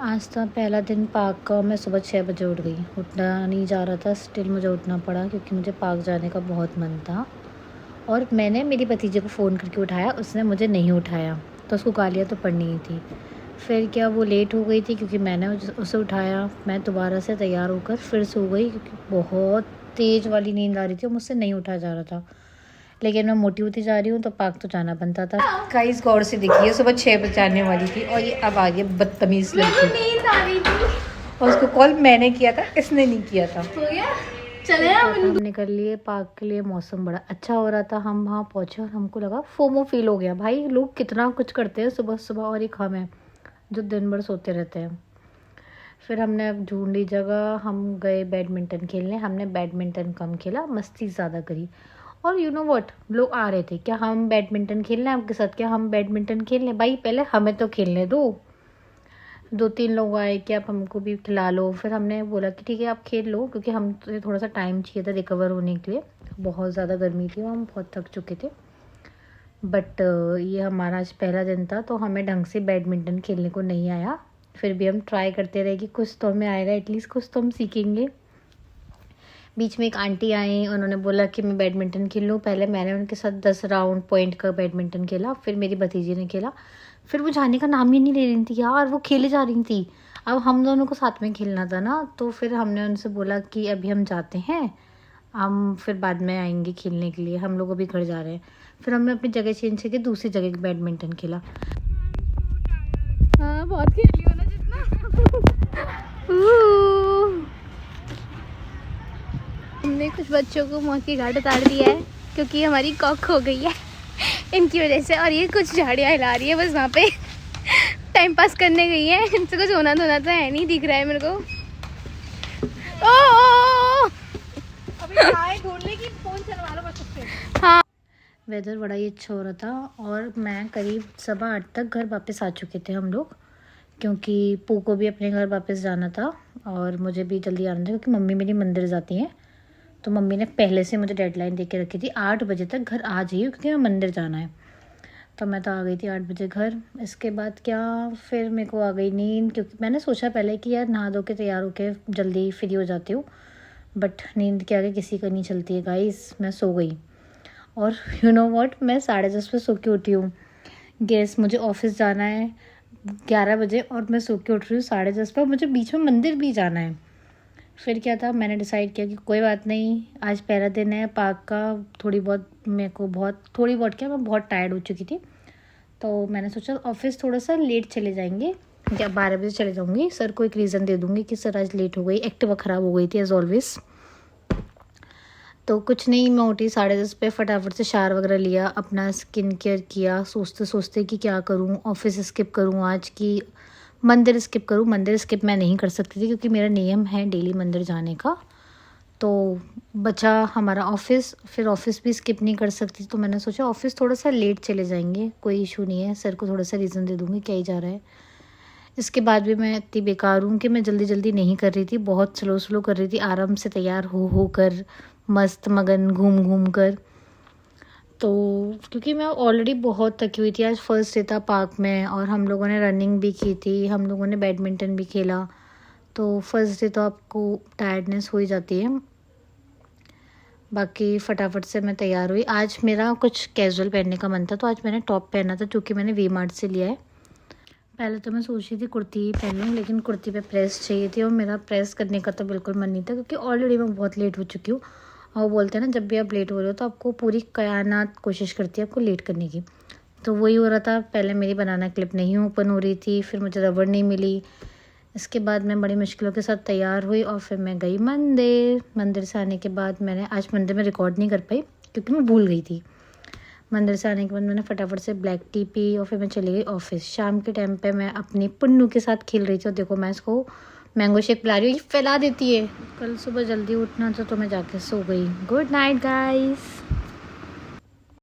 आज था पहला दिन पार्क का। मैं सुबह 6 बजे उठ गई। उठना नहीं जा रहा था, स्टिल मुझे उठना पड़ा क्योंकि मुझे पार्क जाने का बहुत मन था। और मैंने मेरी भतीजे को फ़ोन करके उठाया, उसने मुझे नहीं उठाया, तो उसको गालियाँ तो पड़नी ही थी। फिर क्या वो लेट हो गई थी क्योंकि मैंने उसे उठाया। मैं दोबारा से तैयार होकर फिर सो गई क्योंकि बहुत तेज़ वाली नींद आ रही थी और मुझसे नहीं उठा जा रहा था। लेकिन मैं मोटी होती जा रही हूँ तो पार्क तो जाना बनता था। गाइस गौर से देखिए, सुबह 6 बजे जाने वाली थी और ये अब आ गई बदतमीज़ लड़की। नींद आ रही थी और उसको कॉल मैंने किया था, इसने नहीं किया था। हो गया, चले हम निकल लिए पार्क के लिए। मौसम बड़ा अच्छा हो रहा था। हम वहाँ पहुँचे और हमको लगा फोमो फील हो गया। भाई लोग कितना कुछ करते हैं सुबह सुबह और एक हम हैं जो दिन भर सोते रहते हैं। फिर हमने अब ढूंढी जगह, हम गए बैडमिंटन खेलने। हमने बैडमिंटन कम खेला, मस्ती ज़्यादा करी। और यू नो व्हाट, लोग आ रहे थे, क्या हम बैडमिंटन खेलना है आपके साथ, क्या हम बैडमिंटन खेल लें? भाई पहले हमें तो खेलने दो। 2-3 लोग आए कि आप हमको भी खिला लो। फिर हमने बोला कि ठीक है आप खेल लो, क्योंकि हम तो थोड़ा सा टाइम चाहिए था रिकवर होने के लिए। बहुत ज़्यादा गर्मी थी और हम बहुत थक चुके थे। बट ये हमारा आज पहला दिन था तो हमें ढंग से बैडमिंटन खेलने को नहीं आया। फिर भी हम ट्राई करते रहे कि कुछ तो हमें आएगा, एटलीस्ट कुछ तो हम सीखेंगे। बीच में एक आंटी आई, उन्होंने बोला कि मैं बैडमिंटन खेल लूँ। पहले मैंने उनके साथ 10 राउंड पॉइंट का बैडमिंटन खेला, फिर मेरी भतीजी ने खेला। फिर वो जाने का नाम ही नहीं ले रही थी यार, वो खेले जा रही थी। अब हम दोनों को साथ में खेलना था ना, तो फिर हमने उनसे बोला कि अभी हम जाते हैं, हम फिर बाद में आएंगे खेलने के लिए, हम लोग अभी घर जा रहे हैं। फिर हमने अपनी जगह चेंज करके दूसरी जगह बैडमिंटन खेला। हाँ बहुत खेली हो ना जितना। हमने कुछ बच्चों को मौत की घाट उतार दिया है क्योंकि हमारी कॉक हो गई है इनकी वजह से। और ये कुछ झाड़ियाँ हिला रही है, बस वहाँ पे टाइम पास करने गई है। इनसे कुछ होना धोना तो है नहीं, दिख रहा है मेरे को। ओ अभी ढूंढने की फोन चलवा लो बस। हाँ, वेदर बड़ा ही अच्छा हो रहा था और मैं करीब 7:15 तक घर वापस आ चुके थे हम लोग, क्योंकि पू को भी अपने घर वापस जाना था और मुझे भी जल्दी आना था क्योंकि मम्मी मेरी मंदिर जाती हैं। तो मम्मी ने पहले से मुझे डेडलाइन दे के रखी थी 8 बजे तक घर आ जाइए क्योंकि मैं मंदिर जाना है। तो मैं तो आ गई थी 8 बजे घर। इसके बाद क्या, फिर मेरे को आ गई नींद क्योंकि मैंने सोचा पहले कि यार नहा धो के तैयार होके जल्दी फ्री हो जाती हूँ, बट नींद के आगे किसी का नहीं चलती है गाइस। मैं सो गई और यू नो व्हाट, मैं 10:30 पे सो के उठी हूँ। गेस मुझे ऑफिस जाना है 11 बजे और मैं सो के उठ रही हूँ 10:30 पे। मुझे बीच में मंदिर भी जाना है। फिर क्या था, मैंने डिसाइड किया कि कोई बात नहीं, आज पहला दिन है पार्क का। थोड़ी बहुत मेरे को क्या, मैं बहुत टायर्ड हो चुकी थी। तो मैंने सोचा ऑफिस थोड़ा सा लेट चले जाएंगे, या 12 बजे चले जाऊँगी। सर को एक रीज़न दे दूँगी कि सर आज लेट हो गई, एक्टिवा ख़राब हो गई थी एज़ ऑलवेज़। तो कुछ नहीं, मैं उठी 10:30 पे, फटाफट से शावर वगैरह लिया, अपना स्किन केयर किया, सोचते सोचते कि क्या करूँ, ऑफिस स्किप करूँ आज की मंदिर स्किप करूँ। मंदिर स्किप मैं नहीं कर सकती थी क्योंकि मेरा नियम है डेली मंदिर जाने का। तो बचा हमारा ऑफिस, फिर ऑफिस भी स्किप नहीं कर सकती। तो मैंने सोचा ऑफिस थोड़ा सा लेट चले जाएंगे, कोई इशू नहीं है, सर को थोड़ा सा रीज़न दे दूँगी क्या ही जा रहा है। इसके बाद भी मैं इतनी बेकार हूँ कि मैं जल्दी जल्दी नहीं कर रही थी, बहुत स्लो स्लो कर रही थी, आराम से तैयार हो कर, मस्त मगन घूम घूम कर। तो क्योंकि मैं ऑलरेडी बहुत थकी हुई थी, आज फर्स्ट डे था पार्क में और हम लोगों ने रनिंग भी की थी, हम लोगों ने बैडमिंटन भी खेला। तो फर्स्ट डे तो आपको टायर्डनेस हो ही जाती है। बाकी फटाफट से मैं तैयार हुई। आज मेरा कुछ कैजुअल पहनने का मन था तो आज मैंने टॉप पहना था, जो कि मैंने वी मार्ट से लिया है। पहले तो मैं सोच रही थी कुर्ती ही पहन लूँ, लेकिन कुर्ती पे प्रेस चाहिए थी और मेरा प्रेस करने का तो बिल्कुल मन नहीं था क्योंकि ऑलरेडी मैं बहुत लेट हो चुकी हूँ। और वो बोलते हैं ना, जब भी आप लेट हो रहे हो तो आपको पूरी कायनात कोशिश करती है आपको लेट करने की। तो वही हो रहा था। पहले मेरी बनाना क्लिप नहीं ओपन हो रही थी, फिर मुझे रबड़ नहीं मिली। इसके बाद मैं बड़ी मुश्किलों के साथ तैयार हुई और फिर मैं गई मंदिर। मंदिर से आने के बाद मैंने आज मंदिर में रिकॉर्ड नहीं कर पाई क्योंकि मैं भूल गई थी। मंदिर से आने के बाद मैंने फटाफट से ब्लैक टी पी और फिर मैं चली गई ऑफिस। शाम के टाइम पे मैं अपनी पुन्नू के साथ खेल रही थी और देखो मैं इसको मैंगो शेक पिला रही हूँ, ये फैला देती है। कल सुबह जल्दी उठना था तो मैं जाके सो गई। Good night guys.